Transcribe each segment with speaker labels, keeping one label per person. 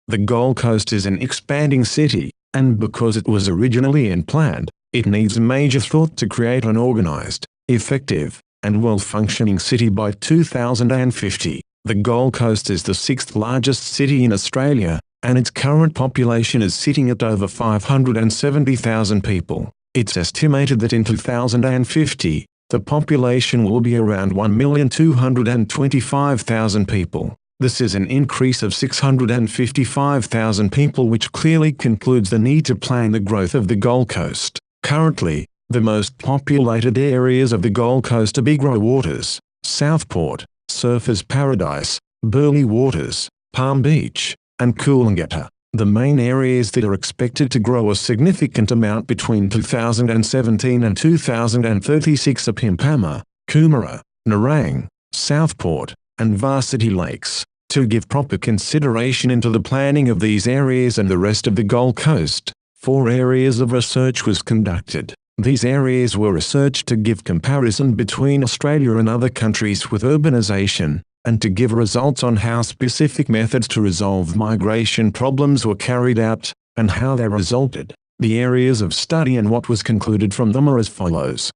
Speaker 1: The Gold Coast is an expanding city, and because it was originally unplanned, it needs major thought to create an organized, effective, and well-functioning city by 2050. The Gold Coast is the sixth largest city in Australia, and its current population is sitting at over 570,000 people. It's estimated that in 2050, the population will be around 1,225,000 people. This is an increase of 655,000 people, which clearly concludes the need to plan the growth of the Gold Coast. Currently, the most populated areas of the Gold Coast are Bigro Waters, Southport, Surfers Paradise, Burleigh Waters, Palm Beach, and Coolangatta. The main areas that are expected to grow a significant amount between 2017 and 2036 are Pimpama, Coomera, Nerang, Southport, and Varsity Lakes. To give proper consideration into the planning of these areas and the rest of the Gold Coast, 4 areas of research was conducted. These areas were researched to give comparison between Australia and other countries with urbanisation, and to give results on how specific methods to resolve migration problems were carried out, and how they resulted. The areas of study and what was concluded from them are as follows.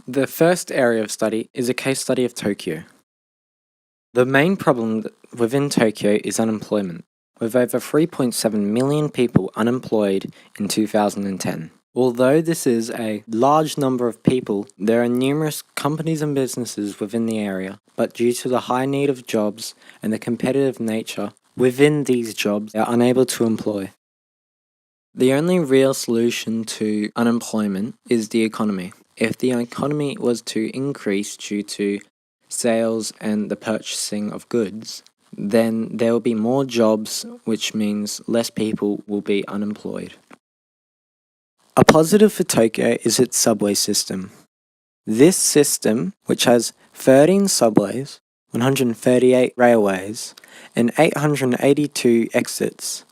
Speaker 2: The first area of study is a case study of Tokyo. The main problem within Tokyo is unemployment, with over 3.7 million people unemployed in 2010. Although this is a large number of people, there are numerous companies and businesses within the area, but due to the high need of jobs and the competitive nature within these jobs, they are unable to employ. The only real solution to unemployment is the economy. If the economy was to increase due to sales and the purchasing of goods, then there will be more jobs, which means less people will be unemployed. A positive for Tokyo is its subway system. This system, which has 13 subways, 138 railways, and 882 exits,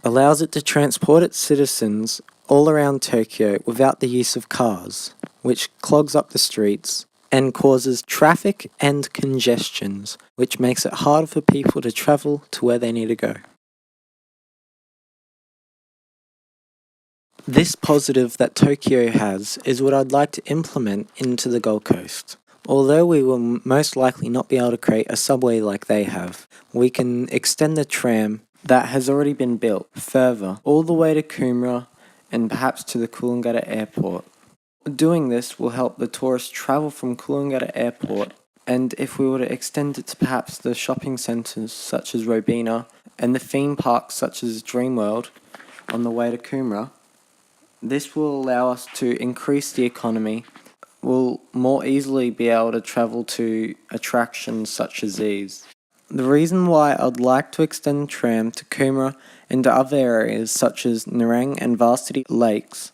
Speaker 2: allows it to transport its citizens all around Tokyo without the use of cars, which clogs up the streets and causes traffic and congestions, which makes it harder for people to travel to where they need to go. This positive that Tokyo has is what I'd like to implement into the Gold Coast. Although we will most likely not be able to create a subway like they have, we can extend the tram that has already been built further, all the way to Coomera and perhaps to the Coolangatta Airport. Doing this will help the tourists travel from Coolangatta Airport, and if we were to extend it to perhaps the shopping centres such as Robina and the theme parks such as Dreamworld on the way to Coomera, this will allow us to increase the economy. We'll more easily be able to travel to attractions such as these. The reason why I'd like to extend the tram to Coomera and to other areas such as Nerang and Varsity Lakes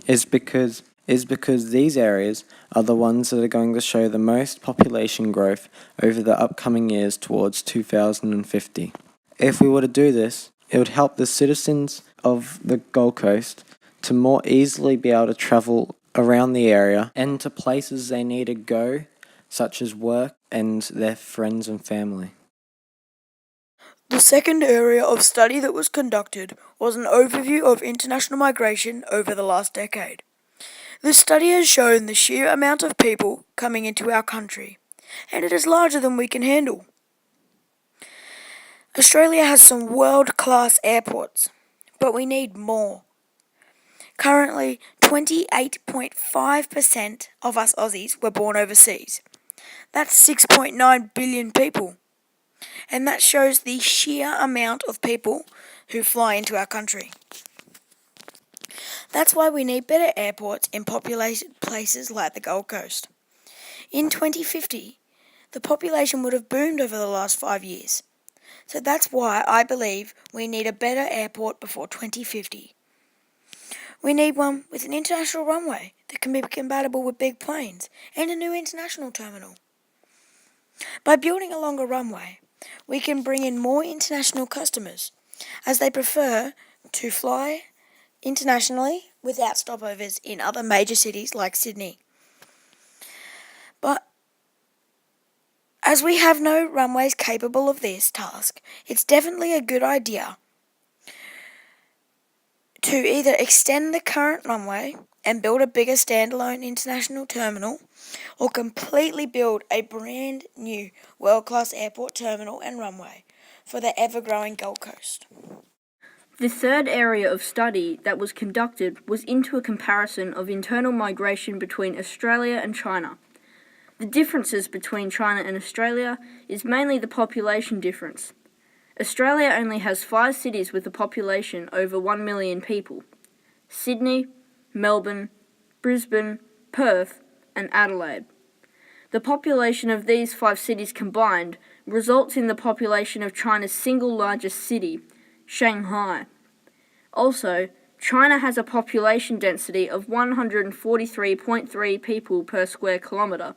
Speaker 2: is because these areas are the ones that are going to show the most population growth over the upcoming years towards 2050. If we were to do this, it would help the citizens of the Gold Coast to more easily be able to travel around the area and to places they need to go, such as work and their friends and family.
Speaker 3: The second area of study that was conducted was an overview of international migration over the last decade. This study has shown the sheer amount of people coming into our country, and it is larger than we can handle. Australia has some world-class airports, but we need more. Currently, 28.5% of us Aussies were born overseas. That's 6.9 billion people. And that shows the sheer amount of people who fly into our country. That's why we need better airports in populated places like the Gold Coast. In 2050, the population would have boomed over the last 5 years. So that's why I believe we need a better airport before 2050. We need one with an international runway that can be compatible with big planes and a new international terminal. By building a longer runway, we can bring in more international customers, as they prefer to fly internationally without stopovers in other major cities like Sydney. But as we have no runways capable of this task, it's definitely a good idea to either extend the current runway and build a bigger standalone international terminal, or completely build a brand new world-class airport terminal and runway for the ever-growing Gold Coast.
Speaker 4: The third area of study that was conducted was into a comparison of internal migration between Australia and China. The differences between China and Australia is mainly the population difference. Australia only has 5 cities with a population over 1 million people: Sydney, Melbourne, Brisbane, Perth, and Adelaide. The population of these 5 cities combined results in the population of China's single largest city, Shanghai. Also, China has a population density of 143.3 people per square kilometre,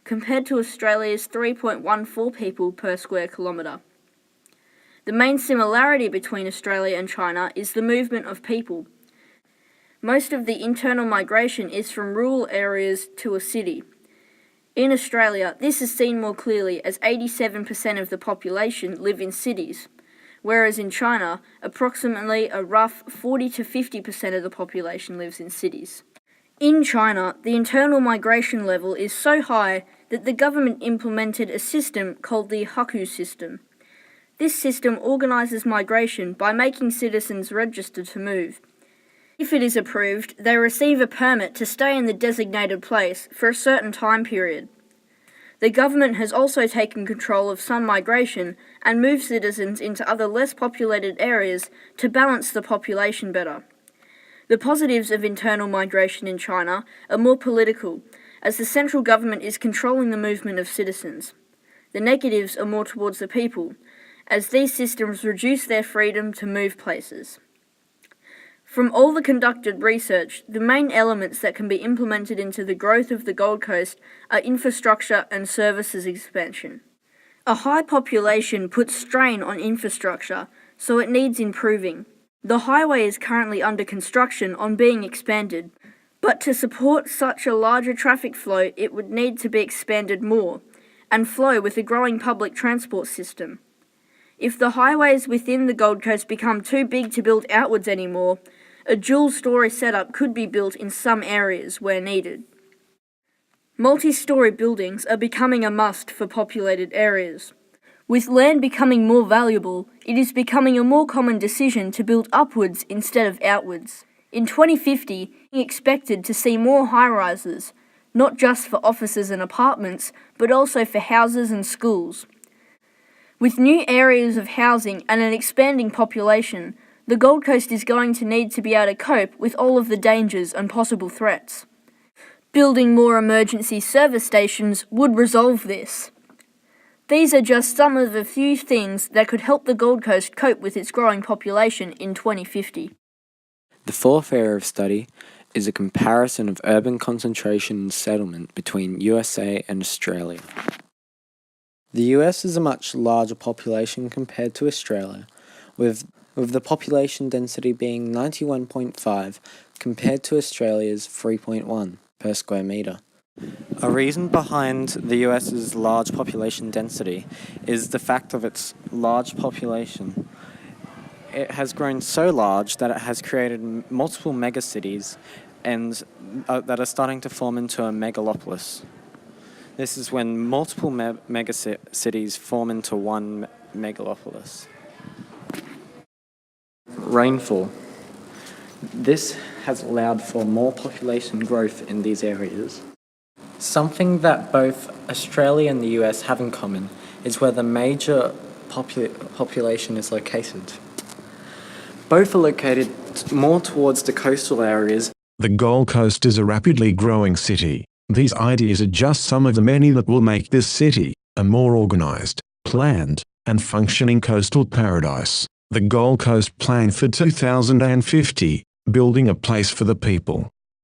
Speaker 4: compared to Australia's 3.14 people per square kilometre. The main similarity between Australia and China is the movement of people. Most of the internal migration is from rural areas to a city. In Australia, this is seen more clearly as 87% of the population live in cities, whereas in China, approximately a rough 40 to 50% of the population lives in cities. In China, the internal migration level is so high that the government implemented a system called the Hukou system. This system organises migration by making citizens register to move. If it is approved, they receive a permit to stay in the designated place for a certain time period. The government has also taken control of some migration and moved citizens into other less populated areas to balance the population better. The positives of internal migration in China are more political, as the central government is controlling the movement of citizens. The negatives are more towards the people, as these systems reduce their freedom to move places. From all the conducted research, the main elements that can be implemented into the growth of the Gold Coast are infrastructure and services expansion. A high population puts strain on infrastructure, so it needs improving. The highway is currently under construction on being expanded, but to support such a larger traffic flow, it would need to be expanded more, and flow with a growing public transport system. If the highways within the Gold Coast become too big to build outwards anymore, a dual-storey setup could be built in some areas where needed. Multi-storey buildings are becoming a must for populated areas. With land becoming more valuable, it is becoming a more common decision to build upwards instead of outwards. In 2050, we expected to see more high-rises, not just for offices and apartments, but also for houses and schools. With new areas of housing and an expanding population, the Gold Coast is going to need to be able to cope with all of the dangers and possible threats. Building more emergency service stations would resolve this. These are just some of the few things that could help the Gold Coast cope with its growing population in 2050.
Speaker 2: The fourth area of study is a comparison of urban concentration and settlement between USA and Australia. The US is a much larger population compared to Australia, with the population density being 91.5 compared to Australia's 3.1 per square metre. A reason behind the US's large population density is the fact of its large population. It has grown so large that it has created multiple megacities and that are starting to form into a megalopolis. This is when multiple megacities form into one megalopolis. Rainfall. This has allowed for more population growth in these areas. Something that both Australia and the US have in common is where the major population is located. Both are located more towards the coastal areas.
Speaker 1: The Gold Coast is a rapidly growing city. These ideas are just some of the many that will make this city a more organized, planned, and functioning coastal paradise. The Gold Coast Plan for 2050, building a place for the people.